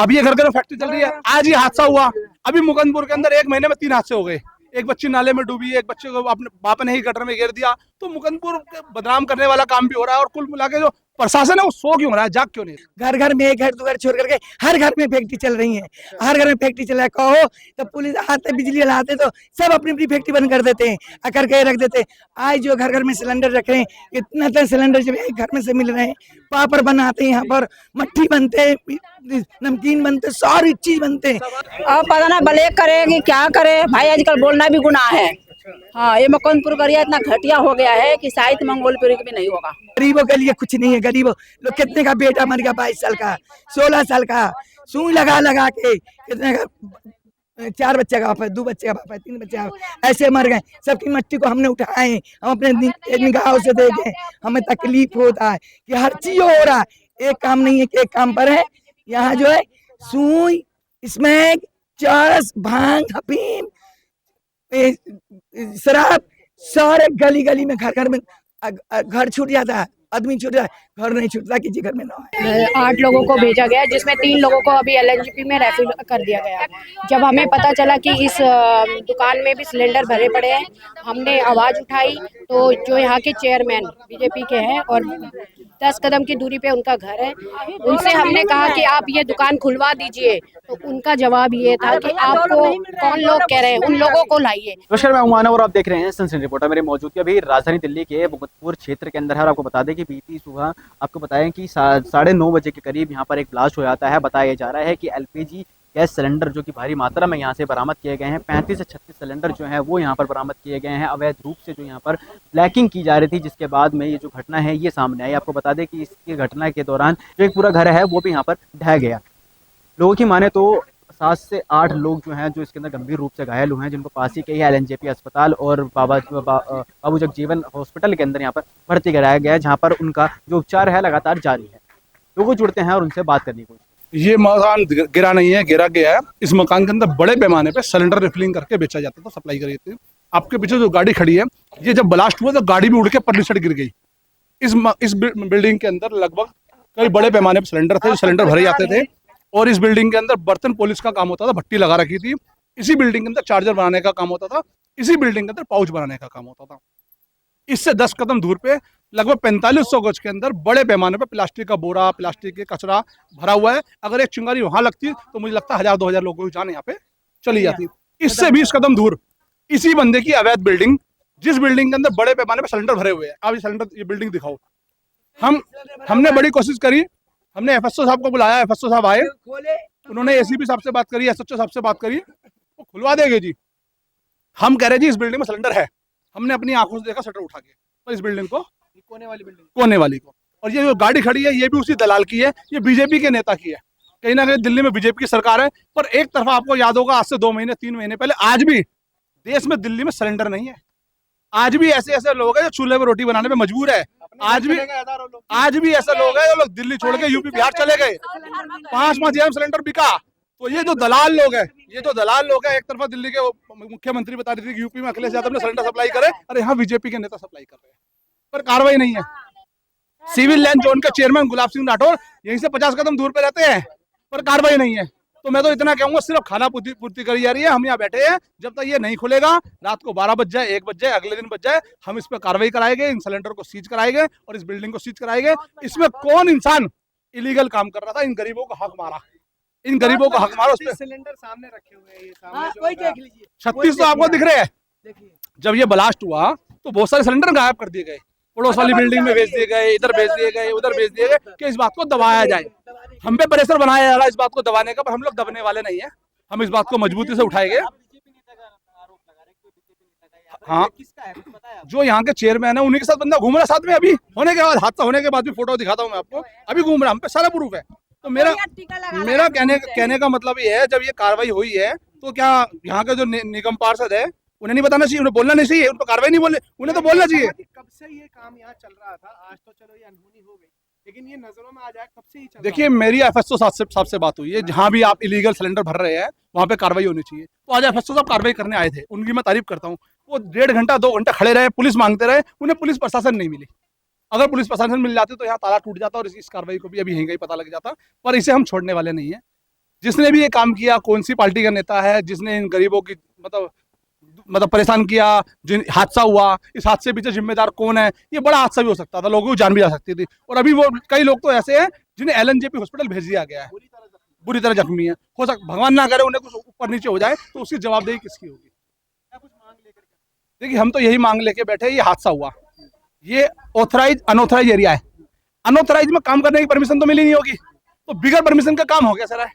अभी ये घर घर में फैक्ट्री चल रही है, आज ही हादसा हुआ। अभी मुकंदपुर के अंदर 1 महीने में 3 हादसे हो गए। एक बच्ची नाले में डूबी, एक बच्चे को अपने बाप ने ही गटर में घेर दिया। तो मुकंदपुर बदनाम करने वाला काम भी हो रहा है, और कुल मिला के जो प्रशासन है वो सो क्यों रहा है, जाग क्यों नहीं? घर घर में, एक घर दो घर छोड़ करके हर घर में फैक्ट्री चल रही है, हर घर में फैक्ट्री चल रहा है। कहो तो पुलिस आते, बिजली वाला आते तो सब अपनी अपनी फैक्ट्री बंद कर देते हैं, करके रख देते हैं। आज जो घर घर में सिलेंडर रख रहे हैं, इतना तो सिलेंडर जब एक घर में से मिल रहे हैं, पापड़ बनाते हैं यहाँ पर, मट्ठी बनते हैं, नमकीन बनते, सारी चीज बनते हैं। अब पता ना ब्लैक करे कि क्या करे भाई, आजकल बोलना भी गुनाह है। हाँ, ये मुकंदपुर करिया इतना घटिया हो गया है कि शायद मंगोलपुरी भी नहीं होगा। गरीबों के लिए कुछ नहीं है। गरीबों लोग, कितने का बेटा मर गया, 22 साल का, 16 साल का, सुई लगा लगा के, कितने का 4 बच्चे का बाप है, 2 बच्चे का बाप है, 3 बच्चे का, ऐसे मर गए। सबकी मट्टी को हमने उठाए, हम अपने निगाहों से देखे, हमें तकलीफ होता है कि हर चीज हो रहा है, एक काम नहीं है कि एक काम पर है। यहाँ जो है सुई, स्मैक, चरस, भांग, अफीम, शराब, सारे गली गली में, घर घर में। घर छूट जाता है, आदमी छूट जाता है, घर नहीं छूटता, किसी घर में ना है। 8 लोगों को भेजा गया, जिसमें 3 लोगों को अभी एलएनजेपी में रेफर कर दिया गया। जब हमें पता चला कि इस दुकान में भी सिलेंडर भरे पड़े हैं, हमने आवाज उठाई। तो जो यहाँ के चेयरमैन बीजेपी के हैं और 10 कदम की दूरी पे उनका घर है, उनसे हमने कहा कि आप ये दुकान खुलवा दीजिए। तो उनका जवाब ये था कि आपको कौन लोग कह रहे हैं, उन लोगों को लाइए। नमस्कार, मैं उमाना और आप देख रहे हैं सनसनी रिपोर्टर। मेरी मौजूदगी अभी राजधानी दिल्ली के मुकंदपुर क्षेत्र के अंदर है। और आपको बता दें कि बीती सुबह आपको बताएं कि 9:30 बजे के करीब यहाँ पर एक ब्लास्ट हो जाता है। बताया जा रहा है कि एलपीजी गैस सिलेंडर जो कि भारी मात्रा में यहाँ से बरामद किए गए हैं, 35 से 36 सिलेंडर जो है वो यहाँ पर बरामद किए गए हैं अवैध रूप से, जो यहाँ पर ब्लैकिंग की जा रही थी, जिसके बाद में ये जो घटना है ये सामने आई। आपको बता दें कि इसकी घटना के दौरान जो एक पूरा घर है वो भी यहाँ पर ढह गया। लोगों की माने तो 7 से 8 लोग जो हैं जो इसके अंदर गंभीर रूप से घायल हुए हैं, जिनको पास ही के एलएनजेपी अस्पताल और बाबू जगजीवन हॉस्पिटल के अंदर यहाँ पर भर्ती कराया गया है, जहाँ पर उनका जो उपचार है लगातार जारी है। लोग जुड़ते हैं और उनसे बात करने की कोशिश। ये मकान गिरा नहीं है, गिरा गया है। इस मकान के अंदर बड़े पैमाने पे सिलेंडर रिफिलिंग करके बेचा जाता था, सप्लाई करी जाती थी। आपके पीछे जो गाड़ी खड़ी है, ये जब ब्लास्ट हुआ तो गाड़ी भी उड़ के परली साइड गिर गई। इस बिल्डिंग के अंदर लगभग कई बड़े पैमाने पर सिलेंडर थे, जो सिलेंडर भरे जाते थे। और इस बिल्डिंग के अंदर बर्तन पॉलिश का काम होता था, भट्टी लगा रखी थी। इसी बिल्डिंग के अंदर चार्जर बनाने का काम होता था, इसी बिल्डिंग के अंदर पाउच बनाने का काम होता था। इससे 10 कदम दूर पे लगभग 4500 गज के अंदर बड़े पैमाने पे प्लास्टिक का बोरा, प्लास्टिक के कचरा भरा हुआ है। अगर एक चिंगारी वहां लगती तो मुझे लगता है 1000-2000 लोगों की जान यहाँ पे चली जाती। इससे 20 कदम दूर इसी बंदे की अवैध बिल्डिंग, जिस बिल्डिंग के अंदर बड़े पैमाने पे सिलेंडर भरे हुए हैं। अब ये सिलेंडर, ये बिल्डिंग दिखाओ। हमने बड़ी कोशिश करी, हमने एफएसओ साहब को बुलाया, एफएसओ साहब आए, उन्होंने एसीपी साहब से बात करी, एसएचओ साहब से बात करी, वो खुलवा देंगे जी। हम कह रहे जी इस बिल्डिंग में सिलेंडर है, हमने अपनी आंखों से देखा शटर उठा के, पर इस बिल्डिंग को, कोने वाली को। और ये जो गाड़ी खड़ी है ये भी उसी दलाल की है, ये बीजेपी के नेता की है। कहीं ना कहीं दिल्ली में बीजेपी की सरकार है। पर एक तरफा आपको याद होगा, आज से 2 महीने 3 महीने पहले, आज भी देश में दिल्ली में सिलेंडर नहीं है। आज भी ऐसे ऐसे लोग हैं जो चूल्हे पर रोटी बनाने में मजबूर है। आज भी ऐसे लोग हैं जो लोग दिल्ली छोड़ के यूपी बिहार चले गए। 5 जेएम सिलेंडर बिका। तो ये जो दलाल लोग हैं, एक तरफा दिल्ली के मुख्यमंत्री बता रही थी कि यूपी में अखिलेश यादव ने सिलेंडर सप्लाई करे, अरे यहाँ बीजेपी के नेता सप्लाई कर रहे हैं, पर कार्रवाई नहीं है। सिविल लाइन जोन के चेयरमैन गुलाब सिंह राठौर यहीं से 50 कदम दूर पे रहते हैं, पर कार्रवाई नहीं है। तो मैं तो इतना कहूंगा, सिर्फ खाना पूर्ति करी जा रही है। हम यहाँ बैठे हैं, जब तक ये नहीं खुलेगा, रात को 12 बज जाए, 1 बज जाए, अगले दिन बज जाए, हम इस पर कार्रवाई कराएंगे, इन सिलेंडर को सीज कराएंगे और इस बिल्डिंग को सीज कराएंगे। इसमें कौन इंसान इलीगल काम कर रहा था, इन गरीबों को हक मारा, इन गरीबों को हक मारा। उस पर सिलेंडर सामने रखे हुए हैं, ये सामने देख लीजिए, 36 तो आपको दिख रहे हैं। जब ये ब्लास्ट हुआ तो बहुत सारे सिलेंडर गायब कर दिए गए, पड़ोस वाली बिल्डिंग में भेज दिए गए, इधर भेज दिए गए, उधर भेज दिए गए, कि इस बात को दबाया जाए। हम पे प्रेशर बनाया जा रहा है इस बात को दबाने का, पर हम लोग दबने वाले नहीं है। हम इस बात को मजबूती से उठाएंगे। हाँ, जो यहाँ के चेयरमैन है उन्हीं के साथ बंदा घूम रहा है साथ में। अभी होने के बाद, हादसा होने के बाद भी फोटो दिखाता हूँ मैं आपको, अभी घूम रहा, हम पे सारा प्रूफ है। तो मेरा कहने का मतलब ये है, जब ये कार्रवाई हुई है तो क्या यहाँ के जो निगम पार्षद है उन्हें नहीं बताना चाहिए, उन्हें बोलना नहीं चाहिए, उन पर कार्रवाई नहीं बोले, उन्हें तो बोलना चाहिए। कब से ये काम यहाँ चल रहा था? आज तो चलो ये अनहोनी हो गई, लेकिन ये नजरों में आ जाए, कब से ही चल देखिए, मेरी एफएसओ साहब से बात हुई है, जहाँ भी आप इलीगल सिलेंडर भर रहे हैं वहाँ पे कार्रवाई होनी चाहिए। तो आज एफएसओ साहब कार्रवाई करने आए थे, उनकी मैं तारीफ करता हूँ। वो 1.5 घंटा 2 घंटा खड़े रहे, पुलिस मांगते रहे, उन्हें पुलिस प्रशासन नहीं मिली। अगर पुलिस प्रशासन मिल जाती तो यहाँ ताला टूट जाता और इस कार्रवाई को भी अभी यहीं पता लग जाता। पर इसे हम छोड़ने वाले नहीं है। जिसने भी ये काम किया, कौन सी पार्टी का नेता है जिसने इन गरीबों की मतलब परेशान किया, जिन हादसा हुआ, इस हादसे के पीछे जिम्मेदार कौन है। ये बड़ा हादसा भी हो सकता था, लोगों की जान भी जा सकती थी। और अभी वो कई लोग तो ऐसे हैं जिन्हें LNJP हॉस्पिटल भेज दिया गया है, बुरी तरह जख्मी है। हो सकता भगवान ना करे उन्हें कुछ ऊपर नीचे हो जाए तो उसकी जवाबदेही किसकी होगी। देखिए हम तो यही मांग लेके बैठे, ये हादसा हुआ, ये ऑथराइज अनऑथराइज एरिया है। अनऑथराइज में काम करने की परमिशन तो मिली नहीं होगी, तो बिगर परमिशन का काम हो गया सर।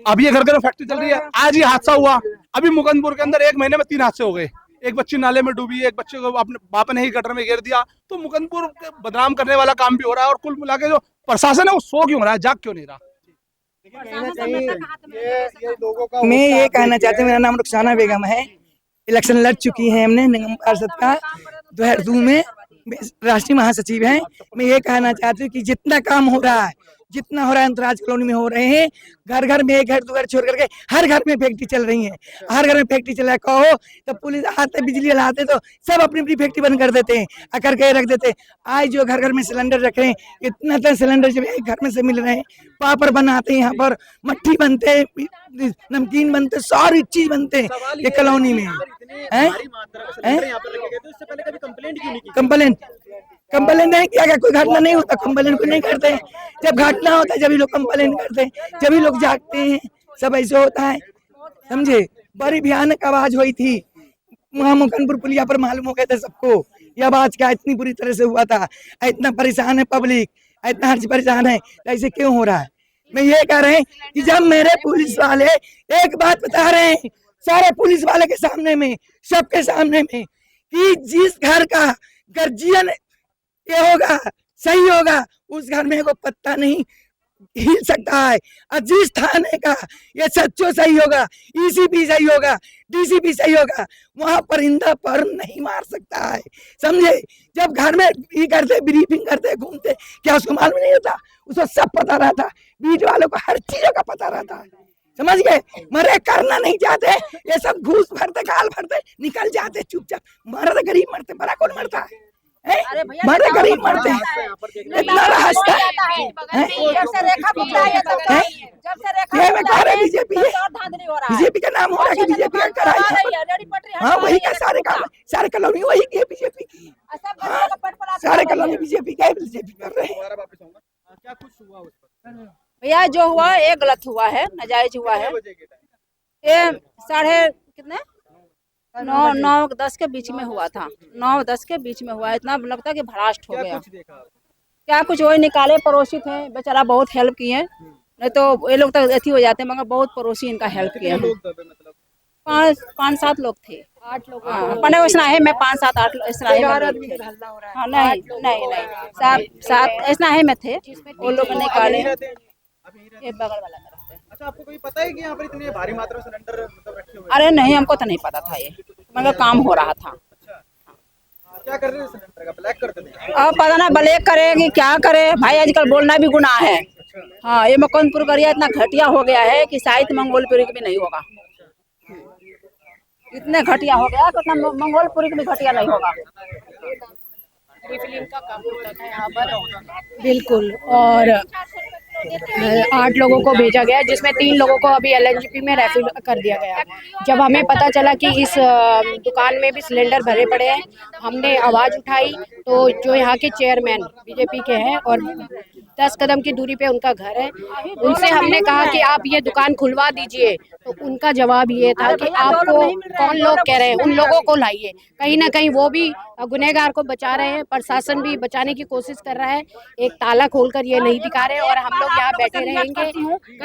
अब ये घर घर में फैक्ट्री चल रही है, आज ये हादसा हुआ। अभी मुकंदपुर के अंदर 1 महीने में 3 हादसे हो गए। एक बच्ची नाले में डूबी, एक बच्चे को अपने बाप ने ही गटर में घेर दिया। तो मुकंदपुर बदनाम करने वाला काम भी हो रहा है, और कुल मिला के जो प्रशासन है वो सो क्यों रहा है, जाग क्यों नहीं रहा। कहीं ना कहीं ये लोगों का मैं ये कहना चाहती हूँ, मेरा नाम रुखसाना बेगम है, इलेक्शन लड़ चुकी है हमने निगम पार्षद का 2002 में, राष्ट्रीय महासचिव हैं। मैं ये कहना चाहती हूँ कि जितना काम हो रहा है, जितना हो रहा है अंतराज कॉलोनी में हो रहे हैं, घर घर में, एक घर दो घर छोड़ करके हर घर में फैक्ट्री चल रही है। हर घर में फैक्ट्री चला कहो तो पुलिस आते, बिजली वाला आते तो सब अपनी अपनी फैक्ट्री बंद कर देते हैं, अकर के रख देते हैं। आज जो घर घर में सिलेंडर रख रहे हैं, इतना तो सिलेंडर जब एक घर में से मिल रहे हैं, पापड़ बनाते हैं यहाँ पर, मट्ठी बनते हैं, नमकीन बनते, सारी चीज बनते हैं ये कॉलोनी में है। कंप्लेंट नहीं किया गया, कोई घटना नहीं होता, कंप्लेंट को नहीं करते। जब घटना होता है जब लोग कंप्लेंट करते हैं, जब लोग जागते हैं, सब ऐसे होता है, समझे। बड़ी भयानक आवाज हुई थी वहाँ मुकंदपुर पुलिया पर, मालूम हो गया था सबको ये आवाज क्या इतनी बुरी तरह से हुआ था। इतना परेशान है पब्लिक, इतना हर परेशान है, ऐसे क्यों हो रहा है। मैं ये कह रहे हैं कि जब मेरे पुलिस वाले एक बात बता रहे हैं सारे पुलिस वाले के सामने में, सबके सामने में, कि जिस घर का गर्जियन ये होगा सही होगा, उस घर में को पत्ता नहीं हिल सकता है। और जिस थाने का ये सच्चो सही होगा, ECP सही होगा, DCP सही होगा, वहां परिंदा पर नहीं मार सकता है, समझे। जब घर में ये करते, ब्रीफिंग करते, घूमते, क्या उसको मालूम नहीं होता, उसको सब पता रहता, बीच वालों को हर चीजों का पता रहता है, समझ गए। मरे करना नहीं चाहते, ये सब घूस भरते, गाल भरते, निकल जाते चुपचाप। मरद गरीब मरते, बड़ा कौन मरता है, मरे गरीब मरते हैं, इतना हंसता है। बीजेपी का नाम हो रहा है कि बीजेपी का कराई है। हाँ वही का सारे काम, सारे कॉलोनी वही की है बीजेपी की, सारे कॉलोनी बीजेपी का बीजेपी कर रहे हैं। क्या कुछ हुआ उस पर? भैया जो हुआ ये गलत हुआ है, नाजायज हुआ है। ये 9:10 के बीच में हुआ था, 9:10 के बीच में हुआ। इतना लगता है कि भ्राष्ट हो गया। क्या कुछ वही निकाले, पड़ोसी थे बेचारा, बहुत हेल्प किए, नहीं तो ये लोग तो ऐसी हो जाते, मगर बहुत पड़ोसी इनका हेल्प किए हैं। 5-7 लोग थे, 8 लोग अपने वैसा है, मैं 5-7-8 ऐसा है। हाँ नहीं 7 ऐसा है में थे, वो लोग निकाले, ये बगल वाला में रहते हैं। अच्छा, आपको कोई पता है कि यहाँ पर इतने भारी मात्रा में सिलेंडर मतलब रखे हुए हैं? अरे नहीं, हमको तो नहीं पता था ये, मगर काम हो रहा था। क्या कर रहे हैं सिलेंडर का, ब्लैक कर देते हैं? अब पता ना ब्लैक करे कि क्या करे भाई, आजकल बोलना भी गुनाह है। हाँ, ये मुकंदपुर करिया इतना घटिया हो गया है कि शायद मंगोलपुरी की भी नहीं होगा। इतने घटिया हो गया तो मंगोलपुरी की भी घटिया नहीं होगा। रिफिलिंग का काम होता था यहाँ पर, बिल्कुल। और 8 लोगों को भेजा गया, जिसमें 3 लोगों को अभी LNJP में रेफर कर दिया गया। जब हमें पता चला कि इस दुकान में भी सिलेंडर भरे पड़े हैं, हमने आवाज़ उठाई। तो जो यहाँ के चेयरमैन BJP के हैं और 10 कदम की दूरी पे उनका घर है, उनसे हमने कहा कि आप ये दुकान खुलवा दीजिए। तो उनका जवाब ये था कि आपको कौन लोग कह रहे हैं, उन लोगों को लाइए। कहीं ना कहीं वो भी गुनहगार को बचा रहे हैं, प्रशासन भी बचाने की कोशिश कर रहा है। एक ताला खोलकर ये नहीं दिखा रहे, और हम लोग यहाँ बैठे रहेंगे।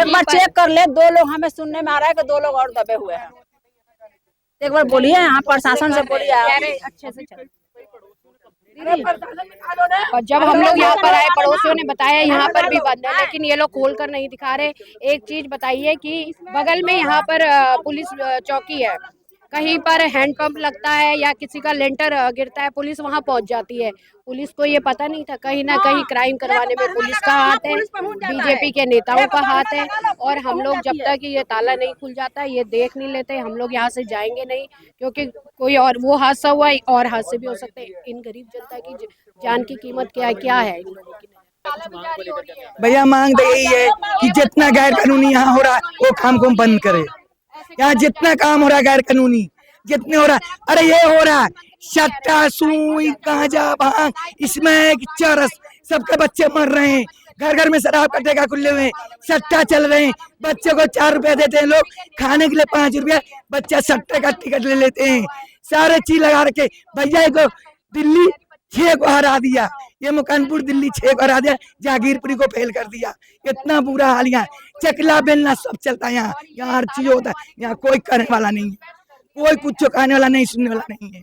एक बार चेक कर ले, 2 लोग हमें सुनने में आ रहा है कि 2 लोग और दबे हुए हैं। एक बार बोलिए, यहाँ प्रशासन से बोलिए अच्छे से चल। और जब हम लोग यहाँ पर आए, पड़ोसियों ने बताया यहाँ पर भी बंद है, लेकिन ये लोग खोल कर नहीं दिखा रहे। एक चीज बताइए कि बगल में यहाँ पर पुलिस चौकी है, कहीं पर हैंडपंप लगता है या किसी का लेंटर गिरता है, पुलिस वहाँ पहुँच जाती है। पुलिस को ये पता नहीं था, कहीं ना कहीं क्राइम करवाने में पुलिस का हाथ है, BJP के नेताओं का हाथ है। और हम लोग जब तक ये ताला नहीं खुल जाता, ये देख नहीं लेते, हम लोग यहाँ से जाएंगे नहीं। क्योंकि कोई और वो हादसा हुआ और हादसे भी हो सकते हैं। इन गरीब जनता की जान की कीमत क्या है इन लोगों की। भैया मांग तो यही है कि जितना गैर कानूनी यहाँ हो रहा है वो काम को बंद करे। यहाँ जितना काम हो रहा है गैर कानूनी जितने हो रहा है, अरे ये हो रहा है सट्टा सुई गांजा भांग इसमें चरस, सबके बच्चे मर रहे हैं, घर घर में शराब का ठेका खुले हुए हैं, सट्टा चल रहे हैं, बच्चे को 4 रुपए देते हैं लोग, खाने के लिए 5 रुपया, बच्चा सट्टे का टिकट ले लेते हैं, सारे चीज लगा रखे। भैया को दिल्ली 6 को हरा दिया, ये मुकानपुर दिल्ली 6 को हरा दिया, जागीरपुरी को फेल कर दिया, इतना बुरा हाल यहाँ, चकला बेलना सब चलता है यहाँ हर चीज होता है, यहाँ कोई करने वाला नहीं है, कोई कुछ चुकाने वाला नहीं, सुनने वाला नहीं है,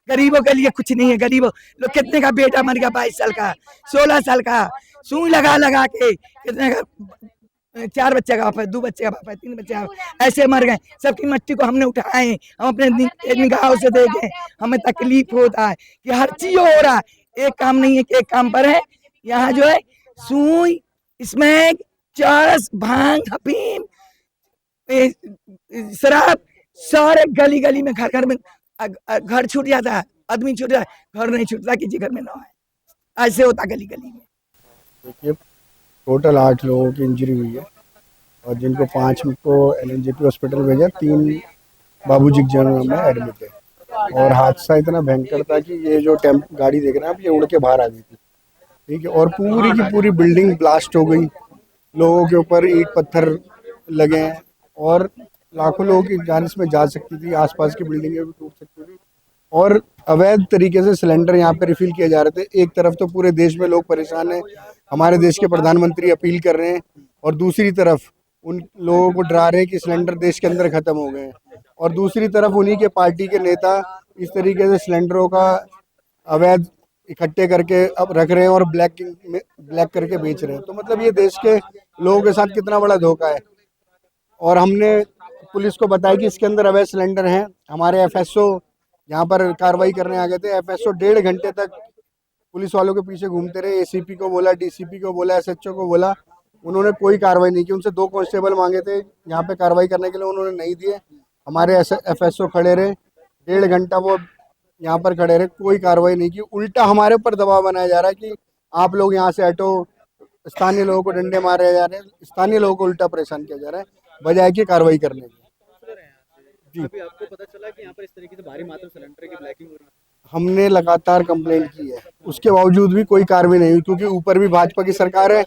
गरीबों के लिए कुछ नहीं है। गरीबों लोग कितने का बेटा मर गया 22 साल का 16 साल का, सुई लगा लगा के कितने का 4 बच्चे का बाप है, 2 बच्चे का बाप है, 3 बच्चे का, ऐसे मर गए। सबकी मिट्टी को हमने उठाए, हम अपने निगाहों से देखे, हमें तकलीफ होता है कि हर चीज हो रहा है, एक काम नहीं है कि एक काम पर है। यहाँ जो है सुई स्मैक चरस भांग अफीम शराब सारे गली गली में घर घर में, घर छूट जाता है, आदमी छूट जाता है, घर नहीं छूटता किसी घर में ना है, ऐसे होता गली गली में। देखिए टोटल 8 लोगों की इंजरी हुई है और जिनको 5 को LNJP हॉस्पिटल भेजा, 3 बाबूजी जनरल में एडमिट है। और हादसा इतना भयंकर था कि ये जो गाड़ी देख रहे हैं आप, ये उड़ के बाहर आ गई थी, ठीक है, और पूरी की पूरी बिल्डिंग ब्लास्ट हो गई, लोगों के ऊपर ईंट पत्थर लगे हैं और लाखों लोगों की जान इसमें जा सकती थी, आसपास की बिल्डिंगें भी टूट सकती थी। और अवैध तरीके से सिलेंडर यहाँ पे रिफिल किए जा रहे थे। एक तरफ तो पूरे देश में लोग परेशान हैं, हमारे देश के प्रधानमंत्री अपील कर रहे हैं, और दूसरी तरफ उन लोगों को डरा रहे हैं कि सिलेंडर देश के अंदर खत्म हो गए हैं, और दूसरी तरफ उन्हीं के पार्टी के नेता इस तरीके से सिलेंडरों का अवैध इकट्ठे करके अब रख रहे हैं और ब्लैक करके बेच रहे हैं। तो मतलब ये देश के लोगों के साथ कितना बड़ा धोखा है। और हमने पुलिस को बताया कि इसके अंदर अवैध सिलेंडर हैं। हमारे FSO यहाँ पर कार्रवाई करने आ गए थे। FSO 1.5 घंटे तक पुलिस वालों के पीछे घूमते रहे, ACP को बोला, DCP को बोला, SHO को बोला, उन्होंने कोई कार्रवाई नहीं की। उनसे 2 कांस्टेबल मांगे थे यहाँ पे कार्रवाई करने के लिए, उन्होंने नहीं दिए। हमारे FSO खड़े रहे, 1.5 घंटा वो यहाँ पर खड़े रहे, कोई कार्रवाई नहीं की। उल्टा हमारे ऊपर दबाव बनाया जा रहा है कि आप लोग यहाँ से हटो, स्थानीय लोगों को डंडे मारे जा रहे हैं, स्थानीय लोगों को उल्टा परेशान किया जा रहा है बजाय की कार्रवाई करने की। जी, अभी आपको पता चला कि यहाँ पर इस तरीके से भारी मात्रा में सिलेंडर की ब्लैकिंग हो रही है? हमने लगातार कंप्लेंट की है, उसके बावजूद भी कोई कार्रवाई नहीं हुई, क्योंकि ऊपर भी भाजपा की सरकार है,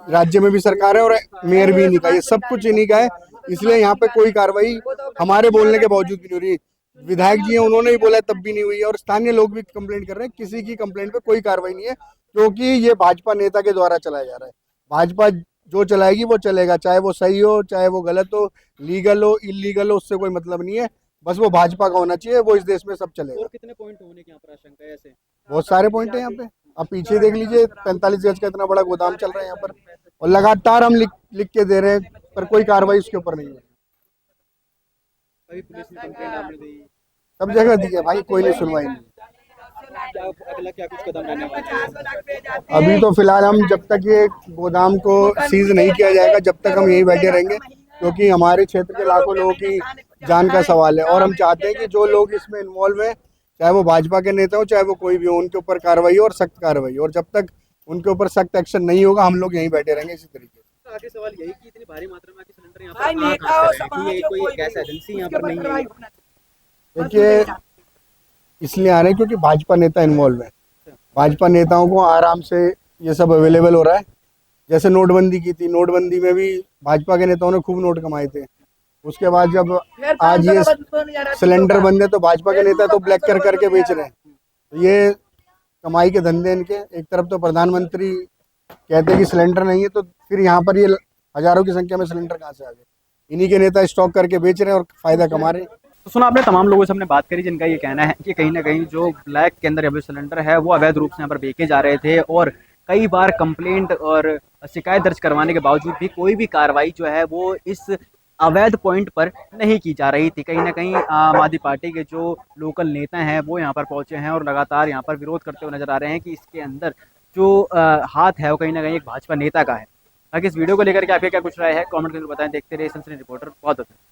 राज्य में भी सरकार है और मेयर भी इन्हीं का, ये सब कुछ इन्हीं का है, इसलिए यहाँ पे कोई कार्रवाई हमारे बोलने के बावजूद भी नहीं हो रही। विधायक जी हैं, उन्होंने ही बोला तब भी नहीं हुई है, और स्थानीय लोग भी कंप्लेंट कर रहे हैं, किसी की कंप्लेंट पे कोई कार्रवाई नहीं है, क्योंकि ये भाजपा नेता के द्वारा चलाया जा रहा है। भाजपा जो चलाएगी वो चलेगा, चाहे वो सही हो चाहे वो गलत हो, लीगल हो इलीगल हो, उससे कोई मतलब नहीं है, बस वो भाजपा का होना चाहिए, वो इस देश में सब चलेगा। और कितने पॉइंट होने की यहाँ पर आशंका है? ऐसे बहुत सारे पॉइंट है यहाँ पे, आप पीछे देख लीजिए, 45 गज का इतना बड़ा गोदाम चल रहा है यहाँ पर, और लगातार हम लिख के दे रहे हैं, पर कोई कार्रवाई उसके ऊपर नहीं है। अभी पुलिस ने कंप्लेंट आपने दी, सब जगह दी है भाई, कोई नहीं सुनवाई नहीं। क्या अगला क्या कुछ कदम रहने वाला है? अभी तो फिलहाल हम जब तक ये गोदाम को सीज नहीं किया जाएगा, जब तक हम यहीं बैठे रहेंगे, क्योंकि हमारे क्षेत्र के लाखों लोगों की जान का सवाल है, और हम चाहते हैं कि जो लोग इसमें इन्वॉल्व हैं, चाहे वो भाजपा के नेता हो चाहे वो कोई भी हो, उनके ऊपर कार्रवाई हो और सख्त कार्रवाई हो, और जब तक उनके ऊपर सख्त एक्शन नहीं होगा हम लोग यहीं बैठे रहेंगे इसी तरीके से। आगे सवाल यही कि इतनी भारी मात्रा में सिलेंडर यहाँ भाई पर नेता हो, कहाँ से समाज आ रहे हैं? हो, कोई कोई गैस भी, एजेंसी यहाँ उसके पर ऊपर नहीं है? कार्रवाई होना चाहिए। देखिए इसलिए आ रहे हैं क्योंकि भाजपा नेता इन्वॉल्व है, भाजपा नेताओं को आराम से ये सब अवेलेबल हो रहा है। जैसे नोटबंदी की थी, नोटबंदी में भी भाजपा के नेताओं ने खूब नोट कमाए थे, उसके बाद जब आज ये सिलेंडर बंद है तो भाजपा के नेता तो ब्लैक करके बेच रहे हैं। तो ये कमाई के धंधे इनके। एक तरफ तो प्रधानमंत्री कहते हैं कि सिलेंडर नहीं है, तो फिर यहाँ पर ये हजारों की संख्या में सिलेंडर कहाँ से आ गए? इन्हीं के नेता स्टॉक करके बेच रहे हैं और फायदा कमा रहे हैं। तो सुना आपने तमाम लोगों से हमने बात करी, जिनका ये कहना है कि कहीं ना कहीं जो ब्लैक के अंदर अभी सिलेंडर है वो अवैध रूप से यहाँ पर बेचे जा रहे थे, और कई बार कंप्लेंट और शिकायत दर्ज करवाने के बावजूद भी कोई भी कार्रवाई जो है वो इस अवैध पॉइंट पर नहीं की जा रही थी। कहीं ना कहीं आम आदमी पार्टी के जो लोकल नेता हैं वो यहाँ पर पहुंचे हैं और लगातार यहाँ पर विरोध करते हुए नजर आ रहे हैं कि इसके अंदर जो हाथ है वो कहीं ना कहीं एक भाजपा नेता का है। बाकी इस वीडियो को लेकर के आपके क्या कुछ राय है कमेंट करके बताएं। देखते रहिए सनसनी रिपोर्टर। बहुत